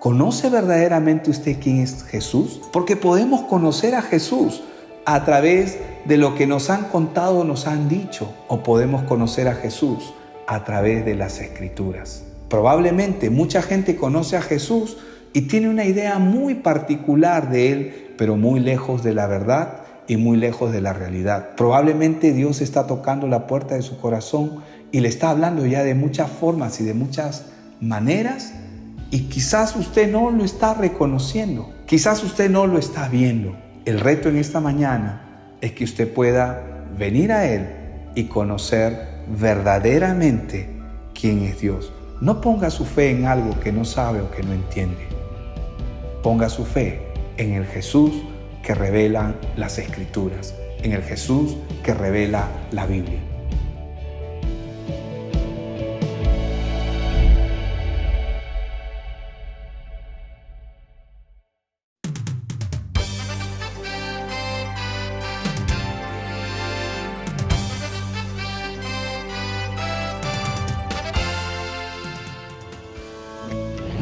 ¿Conoce verdaderamente usted quién es Jesús? Porque podemos conocer a Jesús a través de lo que nos han contado o nos han dicho, o podemos conocer a Jesús a través de las Escrituras. Probablemente mucha gente conoce a Jesús y tiene una idea muy particular de Él, pero muy lejos de la verdad y muy lejos de la realidad. Probablemente Dios está tocando la puerta de su corazón y le está hablando ya de muchas formas y de muchas maneras, y quizás usted no lo está reconociendo, quizás usted no lo está viendo. El reto en esta mañana es que usted pueda venir a Él y conocer verdaderamente quién es Dios. No ponga su fe en algo que no sabe o que no entiende. Ponga su fe en el Jesús que revelan las Escrituras, en el Jesús que revela la Biblia.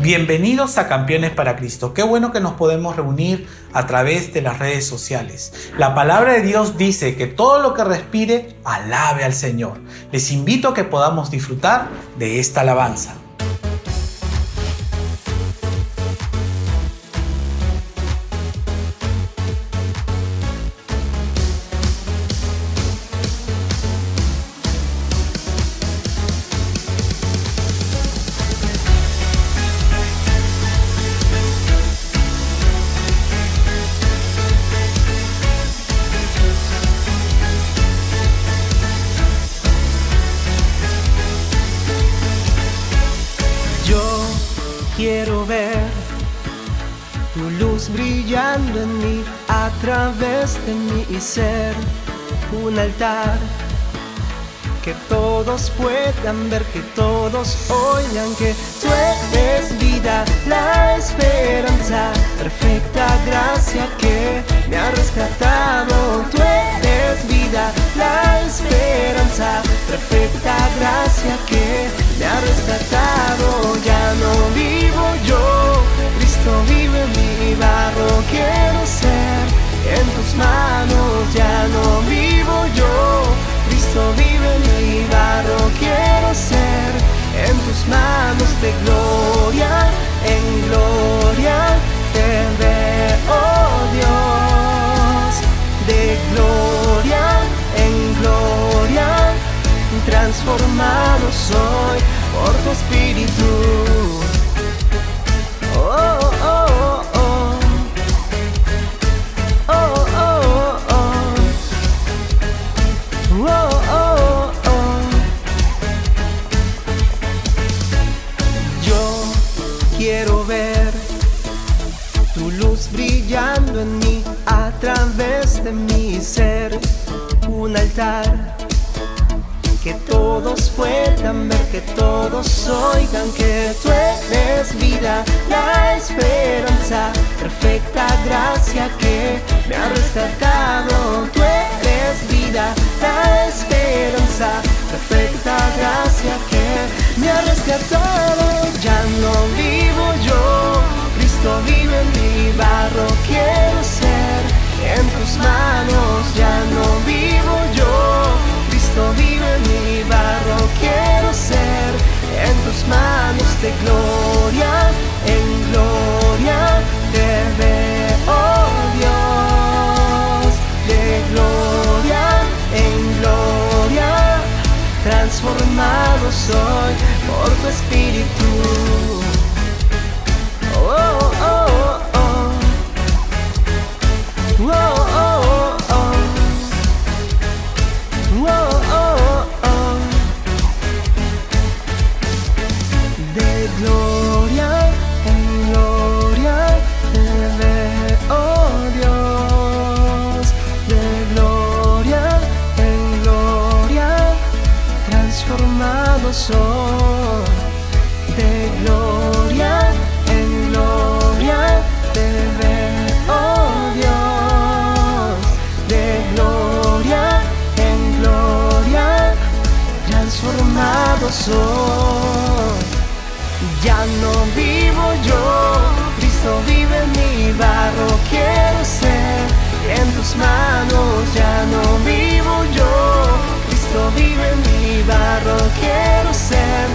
Bienvenidos a Campeones para Cristo. Qué bueno que nos podemos reunir a través de las redes sociales. La palabra de Dios dice que todo lo que respire, alabe al Señor. Les invito a que podamos disfrutar de esta alabanza. Quiero ver tu luz brillando en mí, a través de mí, y ser un altar que todos puedan ver, que todos oigan que tú eres vida, la esperanza, perfecta gracia que me ha rescatado. Tú eres vida, la esperanza, perfecta gracia que me ha rescatado. Ya no vivo yo, Cristo vive en mí, barro quiero ser en tus manos. Ya no vivo yo, Cristo vive en mí, barro quiero ser en tus manos. De gloria en gloria te veo, Dios. De gloria en gloria transformado soy por tu Espíritu. Oh, oh, oh, oh. Oh, oh, oh. Oh, oh, oh. Yo quiero ver tu luz brillando en mí, a través de mi ser, un altar que todos puedan ver, que todos oigan que tú eres vida, la esperanza, perfecta gracia que me ha rescatado. Tú eres vida, la esperanza, perfecta gracia que me ha rescatado. Ya no vivo yo, Cristo vive en mí, barro quiero ser en tus manos. Ya no vivo yo, Cristo vive en mí, barro quiero ser en tus manos. De gloria en gloria te veo, Dios. De gloria en gloria transformado soy por tu Espíritu. Oh, oh, oh. Oh, oh, oh. Oh, oh, oh. De gloria en gloria te veo, Dios. De gloria en gloria transformado soy. De gloria en gloria te veo, Dios. De gloria en gloria transformado soy. Ya no vivo yo, ser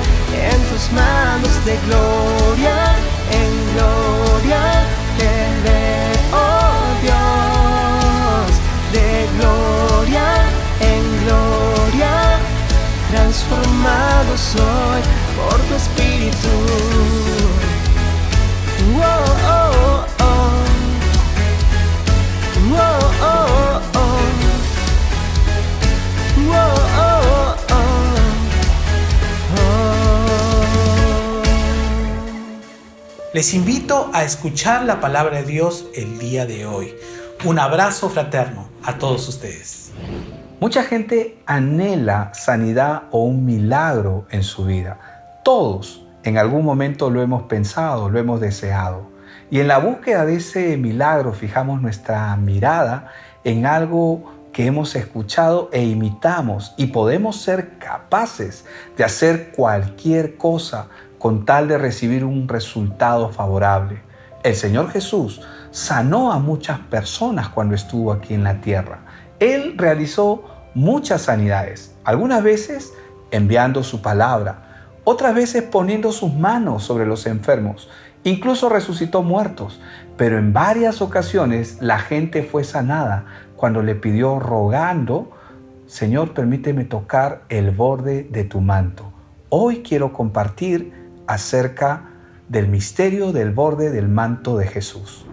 en tus manos de gloria en gloria. Te veo, Dios, de gloria en gloria. Transformado soy por tu espíritu. Oh, oh, oh. Oh, oh, oh. Oh, oh, oh. Les invito a escuchar la palabra de Dios el día de hoy. Un abrazo fraterno a todos ustedes. Mucha gente anhela sanidad o un milagro en su vida. Todos en algún momento lo hemos pensado, lo hemos deseado. Y en la búsqueda de ese milagro fijamos nuestra mirada en algo que hemos escuchado e imitamos, y podemos ser capaces de hacer cualquier cosa con tal de recibir un resultado favorable. El Señor Jesús sanó a muchas personas cuando estuvo aquí en la tierra. Él realizó muchas sanidades, algunas veces enviando su palabra, otras veces poniendo sus manos sobre los enfermos, incluso resucitó muertos, pero en varias ocasiones la gente fue sanada cuando le pidió rogando: Señor, permíteme tocar el borde de tu manto. Hoy quiero compartir acerca del misterio del borde del manto de Jesús.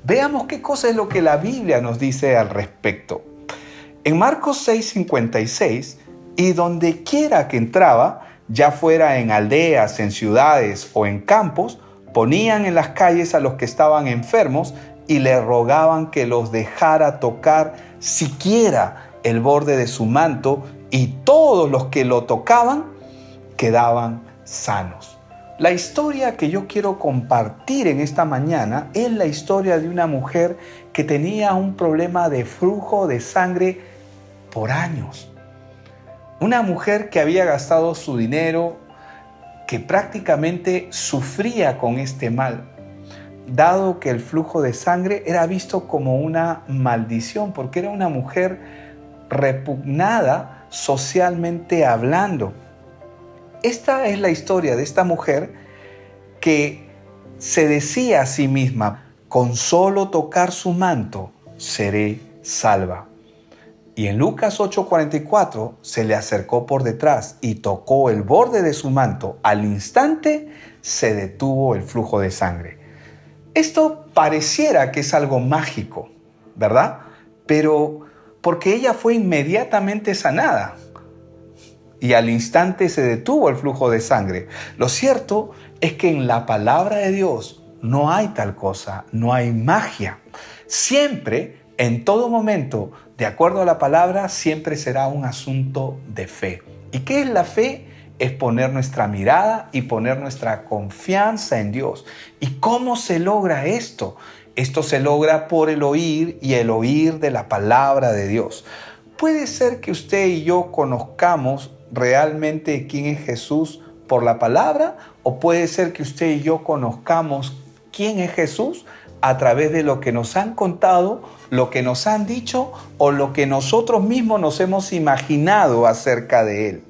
Veamos qué cosa es lo que la Biblia nos dice al respecto. En Marcos 6:56, y donde quiera que entraba, ya fuera en aldeas, en ciudades o en campos, ponían en las calles a los que estaban enfermos y le rogaban que los dejara tocar siquiera el borde de su manto, y todos los que lo tocaban quedaban sanos. La historia que yo quiero compartir en esta mañana es la historia de una mujer que tenía un problema de flujo de sangre por años. Una mujer que había gastado su dinero, que prácticamente sufría con este mal, dado que el flujo de sangre era visto como una maldición, porque era una mujer repugnada socialmente hablando. Esta es la historia de esta mujer que se decía a sí misma: con solo tocar su manto seré salva. Y en Lucas 8:44 se le acercó por detrás y tocó el borde de su manto. Al instante se detuvo el flujo de sangre. Esto pareciera que es algo mágico, ¿verdad? Pero porque ella fue inmediatamente sanada y al instante se detuvo el flujo de sangre. Lo cierto es que en la palabra de Dios no hay tal cosa, no hay magia. Siempre, en todo momento, de acuerdo a la palabra, siempre será un asunto de fe. ¿Y qué es la fe? Es poner nuestra mirada y poner nuestra confianza en Dios. ¿Y cómo se logra esto? Esto se logra por el oír, y el oír de la palabra de Dios. Puede ser que usted y yo conozcamos realmente quién es Jesús por la palabra, o puede ser que usted y yo conozcamos quién es Jesús a través de lo que nos han contado, lo que nos han dicho o lo que nosotros mismos nos hemos imaginado acerca de Él.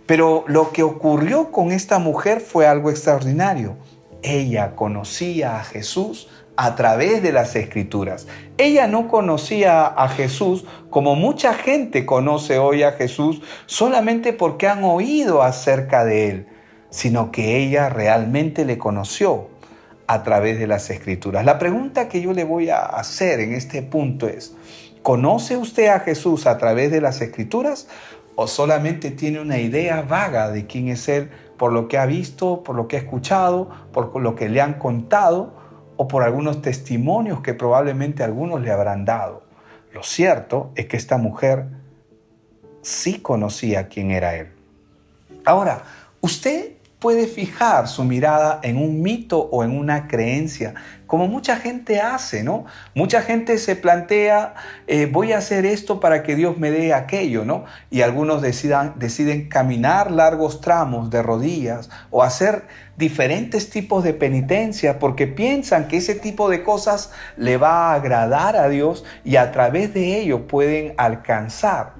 Pero lo que ocurrió con esta mujer fue algo extraordinario. Ella conocía a Jesús a través de las Escrituras. Ella no conocía a Jesús como mucha gente conoce hoy a Jesús solamente porque han oído acerca de Él, sino que ella realmente le conoció a través de las Escrituras. La pregunta que yo le voy a hacer en este punto es: ¿conoce usted a Jesús a través de las Escrituras o solamente tiene una idea vaga de quién es Él por lo que ha visto, por lo que ha escuchado, por lo que le han contado o por algunos testimonios que probablemente algunos le habrán dado? Lo cierto es que esta mujer sí conocía quién era Él. Ahora, usted puede fijar su mirada en un mito o en una creencia, como mucha gente hace, ¿no? Mucha gente se plantea, voy a hacer esto para que Dios me dé aquello, ¿no? Y algunos deciden caminar largos tramos de rodillas o hacer diferentes tipos de penitencia porque piensan que ese tipo de cosas le va a agradar a Dios y a través de ello pueden alcanzar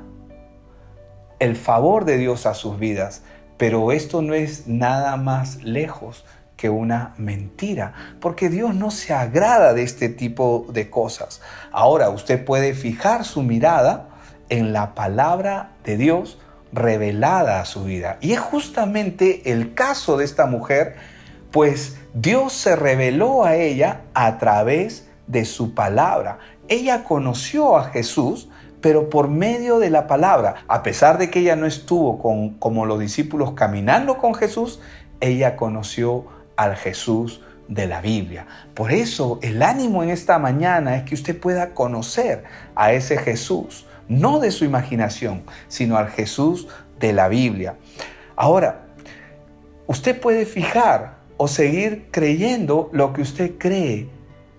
el favor de Dios a sus vidas. pero esto no es nada más lejos que una mentira, porque Dios no se agrada de este tipo de cosas. Ahora, usted puede fijar su mirada en la palabra de Dios revelada a su vida. Y es justamente el caso de esta mujer, pues Dios se reveló a ella a través de su palabra. Ella conoció a Jesús, pero por medio de la palabra. A pesar de que ella no estuvo como los discípulos caminando con Jesús, ella conoció al Jesús de la Biblia. Por eso el ánimo en esta mañana es que usted pueda conocer a ese Jesús, no de su imaginación, sino al Jesús de la Biblia. Ahora, usted puede fijar o seguir creyendo lo que usted cree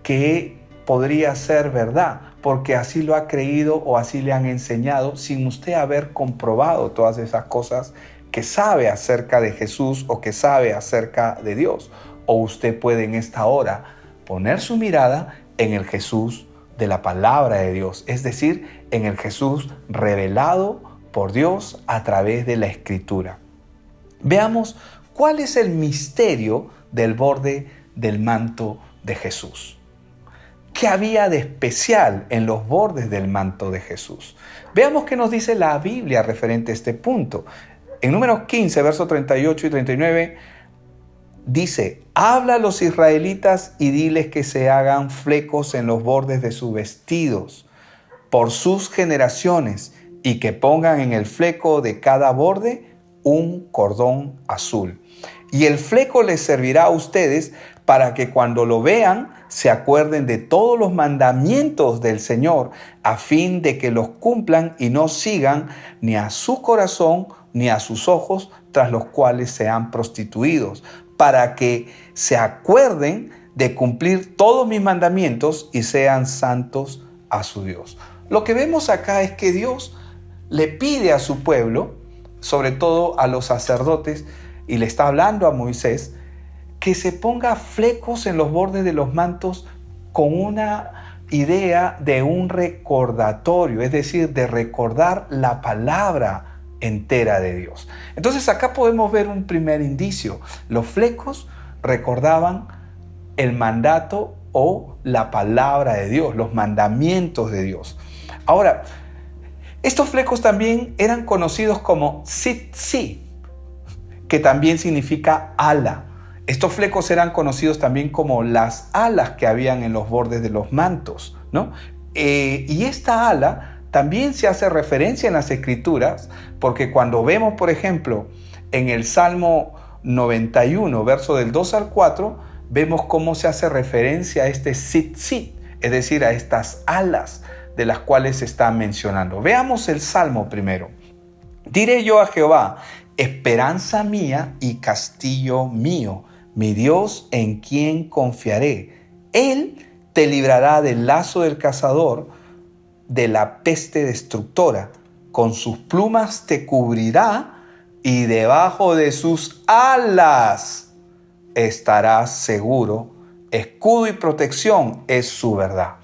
que podría ser verdad, porque así lo ha creído o así le han enseñado sin usted haber comprobado todas esas cosas que sabe acerca de Jesús o que sabe acerca de Dios. O usted puede en esta hora poner su mirada en el Jesús de la palabra de Dios, es decir, en el Jesús revelado por Dios a través de la Escritura. Veamos cuál es el misterio del borde del manto de Jesús. ¿Qué había de especial en los bordes del manto de Jesús? Veamos qué nos dice la Biblia referente a este punto. En Números 15, versos 38 y 39, dice: habla a los israelitas y diles que se hagan flecos en los bordes de sus vestidos por sus generaciones y que pongan en el fleco de cada borde un cordón azul. Y el fleco les servirá a ustedes para que cuando lo vean se acuerden de todos los mandamientos del Señor, a fin de que los cumplan y no sigan ni a su corazón ni a sus ojos, tras los cuales sean prostituidos, para que se acuerden de cumplir todos mis mandamientos y sean santos a su Dios. Lo que vemos acá es que Dios le pide a su pueblo, sobre todo a los sacerdotes, y le está hablando a Moisés, que se ponga flecos en los bordes de los mantos con una idea de un recordatorio, es decir, de recordar la palabra entera de Dios. Entonces acá podemos ver un primer indicio. Los flecos recordaban el mandato o la palabra de Dios, los mandamientos de Dios. Ahora, estos flecos también eran conocidos como tzitzi, que también significa ala. Estos flecos eran conocidos también como las alas que habían en los bordes de los mantos, ¿no? Y esta ala también se hace referencia en las Escrituras, porque cuando vemos, por ejemplo, en el Salmo 91, verso del 2 al 4, vemos cómo se hace referencia a este tzitzit, es decir, a estas alas de las cuales se está mencionando. Veamos el Salmo primero. Diré yo a Jehová: esperanza mía y castillo mío, mi Dios en quien confiaré. Él te librará del lazo del cazador, de la peste destructora. Con sus plumas te cubrirá y debajo de sus alas estarás seguro. Escudo y protección es su verdad.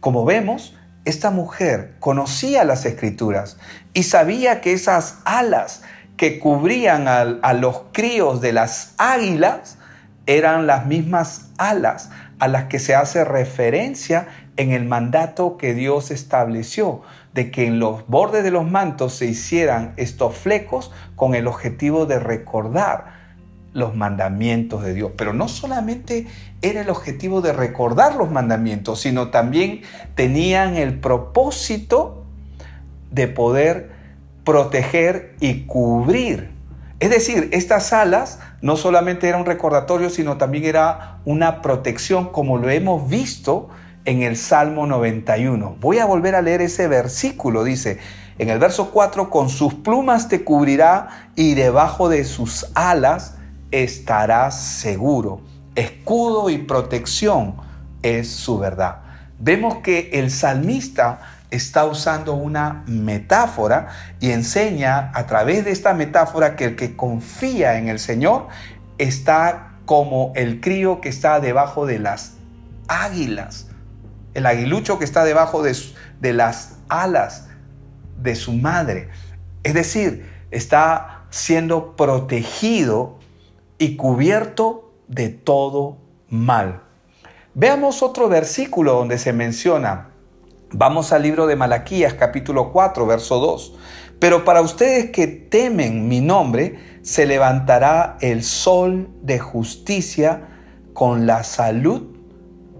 Como vemos, esta mujer conocía las Escrituras y sabía que esas alas que cubrían a los críos de las águilas eran las mismas alas a las que se hace referencia en el mandato que Dios estableció, de que en los bordes de los mantos se hicieran estos flecos con el objetivo de recordar los mandamientos de Dios. Pero no solamente era el objetivo de recordar los mandamientos, sino también tenían el propósito de poder proteger y cubrir. Es decir, estas alas no solamente era un recordatorio, sino también era una protección, como lo hemos visto en el Salmo 91. Voy a volver a leer ese versículo. Dice en el verso 4: con sus plumas te cubrirá y debajo de sus alas estarás seguro. Escudo y protección es su verdad. Vemos que el salmista está usando una metáfora y enseña a través de esta metáfora que el que confía en el Señor está como el crío que está debajo de las águilas, el aguilucho que está debajo de las alas de su madre. Es decir, está siendo protegido y cubierto de todo mal. Veamos otro versículo donde se menciona. Vamos al libro de Malaquías, capítulo 4, verso 2. Pero para ustedes que temen mi nombre, se levantará el sol de justicia con la salud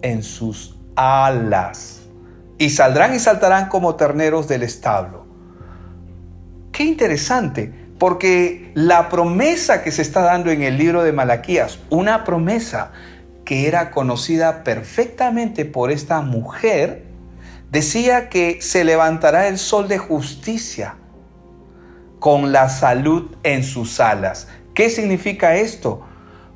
en sus alas. Y saldrán y saltarán como terneros del establo. Qué interesante, porque la promesa que se está dando en el libro de Malaquías, una promesa que era conocida perfectamente por esta mujer, decía que se levantará el sol de justicia con la salud en sus alas. ¿Qué significa esto?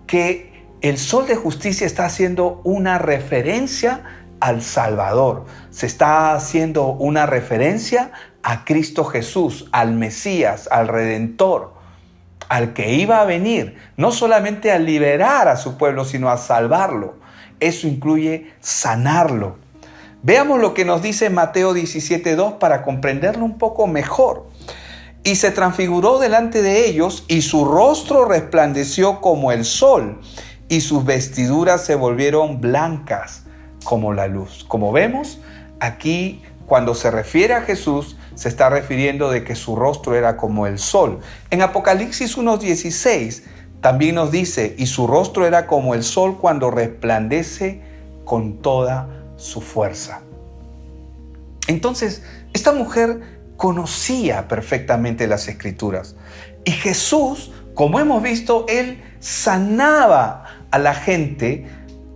Que el sol de justicia está haciendo una referencia al Salvador. Se está haciendo una referencia a Cristo Jesús, al Mesías, al Redentor, al que iba a venir, no solamente a liberar a su pueblo, sino a salvarlo. Eso incluye sanarlo. Veamos lo que nos dice Mateo 17:2 para comprenderlo un poco mejor. Y se transfiguró delante de ellos, y su rostro resplandeció como el sol, y sus vestiduras se volvieron blancas como la luz. Como vemos, aquí cuando se refiere a Jesús, se está refiriendo de que su rostro era como el sol. En Apocalipsis 1:16 también nos dice, y su rostro era como el sol cuando resplandece con toda su fuerza. Entonces, esta mujer conocía perfectamente las Escrituras. Y Jesús, como hemos visto, Él sanaba a la gente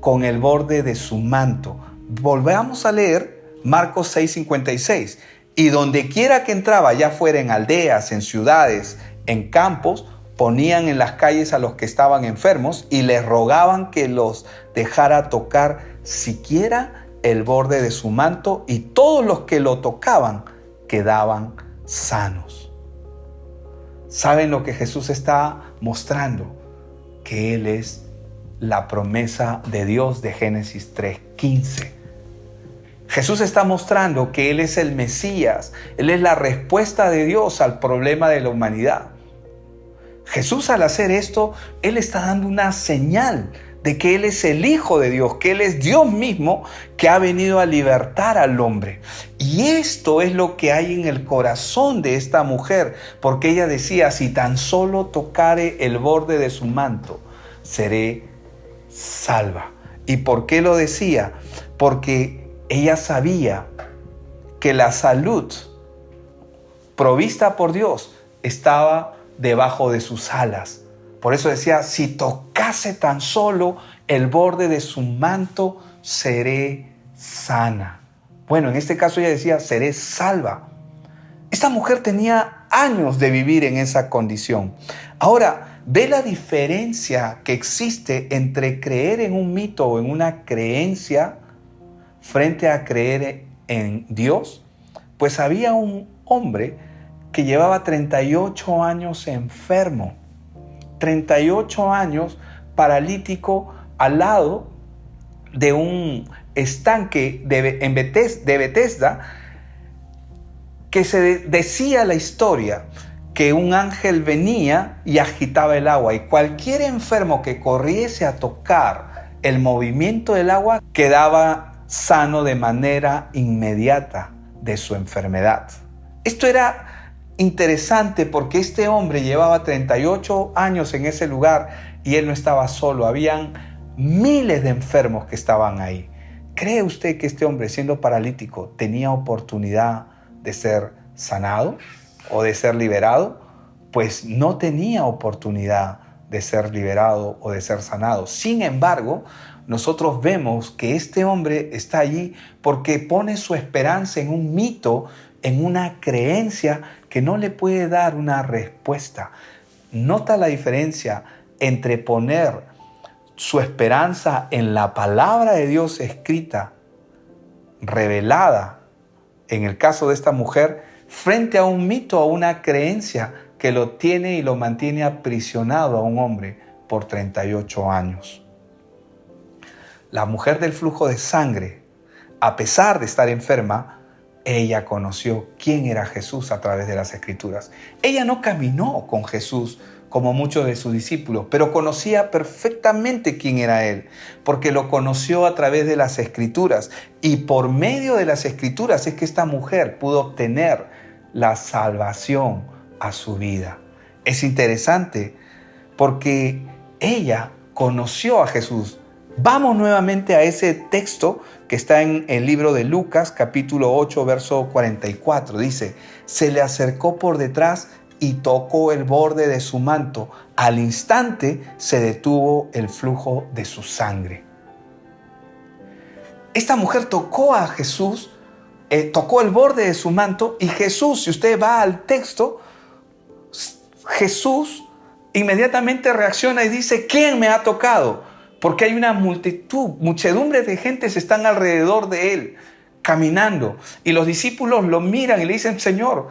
con el borde de su manto. Volvamos a leer Marcos 6:56. Y donde quiera que entraba, ya fuera en aldeas, en ciudades, en campos, ponían en las calles a los que estaban enfermos y les rogaban que los dejara tocar siquiera el borde de su manto, y todos los que lo tocaban quedaban sanos. ¿Saben lo que Jesús está mostrando? Que Él es la promesa de Dios de Génesis 3:15. Jesús está mostrando que Él es el Mesías. Él es la respuesta de Dios al problema de la humanidad. Jesús, al hacer esto, Él está dando una señal de que Él es el Hijo de Dios, que Él es Dios mismo que ha venido a libertar al hombre. Y esto es lo que hay en el corazón de esta mujer, porque ella decía, si tan solo tocare el borde de su manto, seré salva. ¿Y por qué lo decía? Porque ella sabía que la salud provista por Dios estaba debajo de sus alas. Por eso decía, si tocase tan solo el borde de su manto, seré sana. Bueno, en este caso ella decía, seré salva. Esta mujer tenía años de vivir en esa condición. Ahora, ve la diferencia que existe entre creer en un mito o en una creencia frente a creer en Dios. Pues había un hombre que llevaba 38 años enfermo. 38 años paralítico al lado de un estanque de Betesda, que se decía la historia que un ángel venía y agitaba el agua, y cualquier enfermo que corriese a tocar el movimiento del agua quedaba sano de manera inmediata de su enfermedad. Esto era interesante porque este hombre llevaba 38 años en ese lugar y él no estaba solo. Habían miles de enfermos que estaban ahí. ¿Cree usted que este hombre, siendo paralítico, tenía oportunidad de ser sanado o de ser liberado? Pues no tenía oportunidad de ser liberado o de ser sanado. Sin embargo, nosotros vemos que este hombre está allí porque pone su esperanza en un mito, en una creencia que no le puede dar una respuesta. Nota la diferencia entre poner su esperanza en la palabra de Dios escrita, revelada, en el caso de esta mujer, frente a un mito, a una creencia que lo tiene y lo mantiene aprisionado a un hombre por 38 años. La mujer del flujo de sangre, a pesar de estar enferma, ella conoció quién era Jesús a través de las Escrituras. Ella no caminó con Jesús como muchos de sus discípulos, pero conocía perfectamente quién era Él, porque lo conoció a través de las Escrituras. Y por medio de las Escrituras es que esta mujer pudo obtener la salvación a su vida. Es interesante porque ella conoció a Jesús. Vamos nuevamente a ese texto que está en el libro de Lucas, capítulo 8, verso 44. Dice, se le acercó por detrás y tocó el borde de su manto. Al instante se detuvo el flujo de su sangre. Esta mujer tocó a Jesús, tocó el borde de su manto, y Jesús, si usted va al texto, Jesús inmediatamente reacciona y dice, ¿quién me ha tocado? Porque hay una muchedumbre de gentes están alrededor de él, caminando. Y los discípulos lo miran y le dicen, Señor,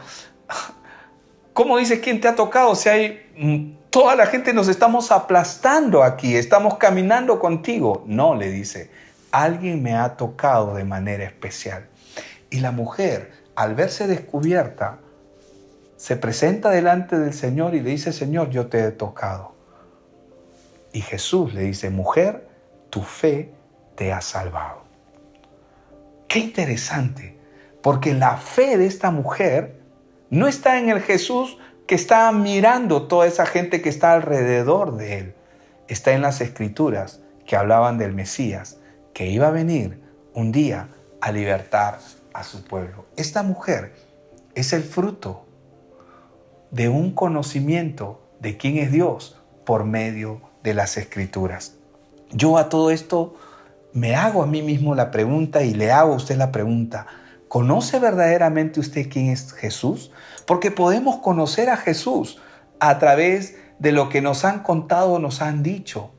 ¿cómo dice quién te ha tocado? O sea, toda la gente nos estamos aplastando aquí, estamos caminando contigo. No, le dice, alguien me ha tocado de manera especial. Y la mujer, al verse descubierta, se presenta delante del Señor y le dice, Señor, yo te he tocado. Y Jesús le dice, mujer, tu fe te ha salvado. Qué interesante, porque la fe de esta mujer no está en el Jesús que está mirando toda esa gente que está alrededor de él. Está en las Escrituras que hablaban del Mesías, que iba a venir un día a libertar a su pueblo. Esta mujer es el fruto de un conocimiento de quién es Dios por medio de las Escrituras. Yo a todo esto me hago a mí mismo la pregunta y le hago a usted la pregunta, ¿conoce verdaderamente usted quién es Jesús? Porque podemos conocer a Jesús a través de lo que nos han contado, nos han dicho,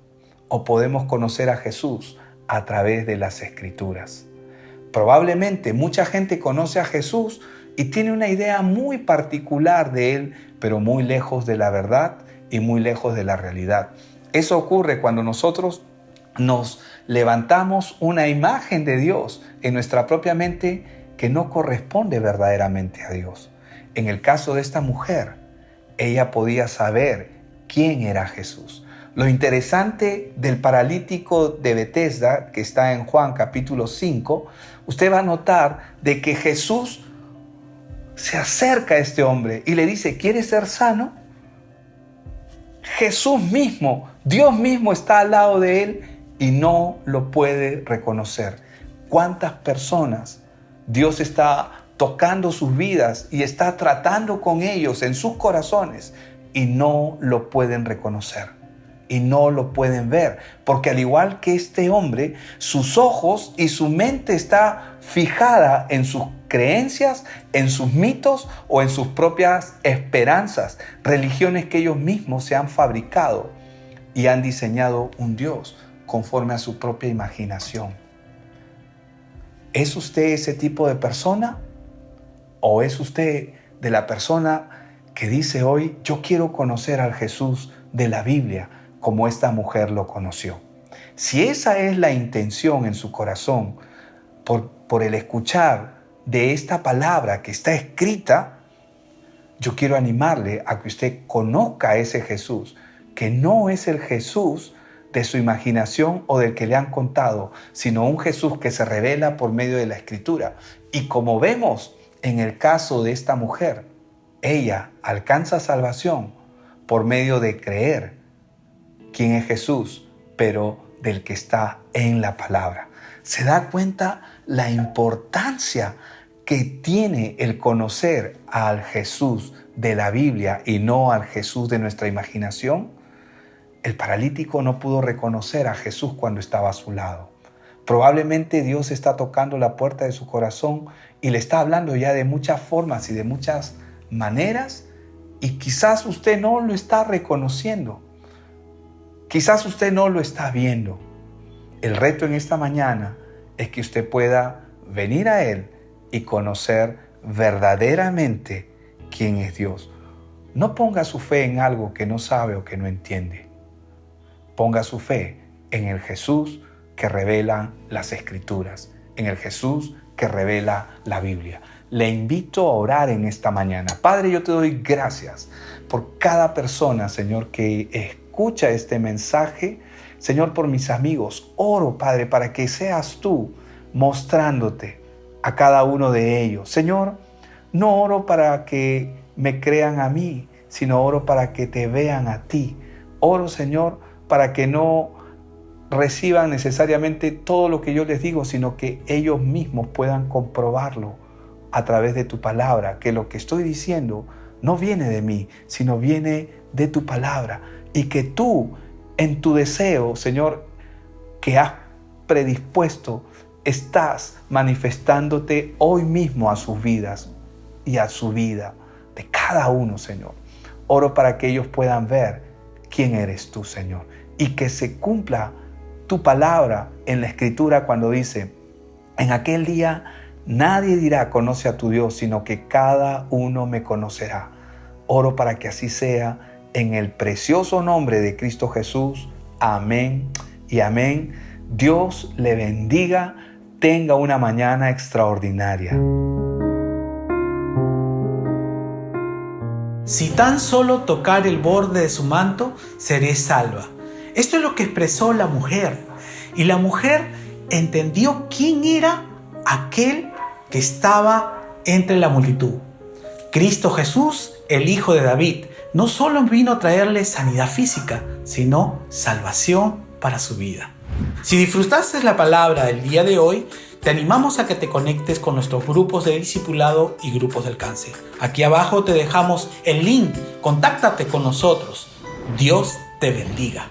o podemos conocer a Jesús a través de las Escrituras. Probablemente mucha gente conoce a Jesús y tiene una idea muy particular de él, pero muy lejos de la verdad y muy lejos de la realidad. Eso ocurre cuando nosotros nos levantamos una imagen de Dios en nuestra propia mente que no corresponde verdaderamente a Dios. En el caso de esta mujer, ella podía saber quién era Jesús. Lo interesante del paralítico de Betesda, que está en Juan capítulo 5, usted va a notar de que Jesús se acerca a este hombre y le dice, ¿quieres ser sano? Jesús mismo, Dios mismo está al lado de él y no lo puede reconocer. ¿Cuántas personas Dios está tocando sus vidas y está tratando con ellos en sus corazones y no lo pueden reconocer y no lo pueden ver? Porque al igual que este hombre, sus ojos y su mente está fijada en sus creencias, en sus mitos o en sus propias esperanzas, religiones que ellos mismos se han fabricado y han diseñado un Dios conforme a su propia imaginación. ¿Es usted ese tipo de persona? ¿O es usted de la persona que dice hoy, yo quiero conocer al Jesús de la Biblia como esta mujer lo conoció? Si esa es la intención en su corazón, por el escuchar de esta palabra que está escrita, yo quiero animarle a que usted conozca a ese Jesús, que no es el Jesús de su imaginación o del que le han contado, sino un Jesús que se revela por medio de la Escritura. Y como vemos en el caso de esta mujer, ella alcanza salvación por medio de creer quién es Jesús, pero del que está en la palabra. ¿Se da cuenta la importancia que tiene el conocer al Jesús de la Biblia y no al Jesús de nuestra imaginación? El paralítico no pudo reconocer a Jesús cuando estaba a su lado. Probablemente Dios está tocando la puerta de su corazón y le está hablando ya de muchas formas y de muchas maneras, y quizás usted no lo está reconociendo. Quizás usted no lo está viendo. El reto en esta mañana es que usted pueda venir a Él y conocer verdaderamente quién es Dios. No ponga su fe en algo que no sabe o que no entiende. Ponga su fe en el Jesús que revela las Escrituras, en el Jesús que revela la Biblia. Le invito a orar en esta mañana. Padre, yo te doy gracias por cada persona, Señor, que escucha este mensaje. Señor, por mis amigos, oro, Padre, para que seas tú mostrándote a cada uno de ellos. Señor, no oro para que me crean a mí, sino oro para que te vean a ti. Oro, Señor, para que no reciban necesariamente todo lo que yo les digo, sino que ellos mismos puedan comprobarlo a través de tu palabra, que lo que estoy diciendo no viene de mí, sino viene de tu palabra, y que tú, en tu deseo, Señor, que has predispuesto, estás manifestándote hoy mismo a sus vidas y a su vida de cada uno, Señor. Oro para que ellos puedan ver quién eres tú, Señor, y que se cumpla tu palabra en la Escritura cuando dice: en aquel día nadie dirá conoce a tu Dios, sino que cada uno me conocerá. Oro para que así sea, en el precioso nombre de Cristo Jesús. Amén y amén. Dios le bendiga. Tenga una mañana extraordinaria. Si tan solo tocar el borde de su manto, seré salva. Esto es lo que expresó la mujer. Y la mujer entendió quién era aquel que estaba entre la multitud. Cristo Jesús, el Hijo de David, no solo vino a traerle sanidad física, sino salvación para su vida. Si disfrutaste la palabra del día de hoy, te animamos a que te conectes con nuestros grupos de discipulado y grupos de alcance. Aquí abajo te dejamos el link. Contáctate con nosotros. Dios te bendiga.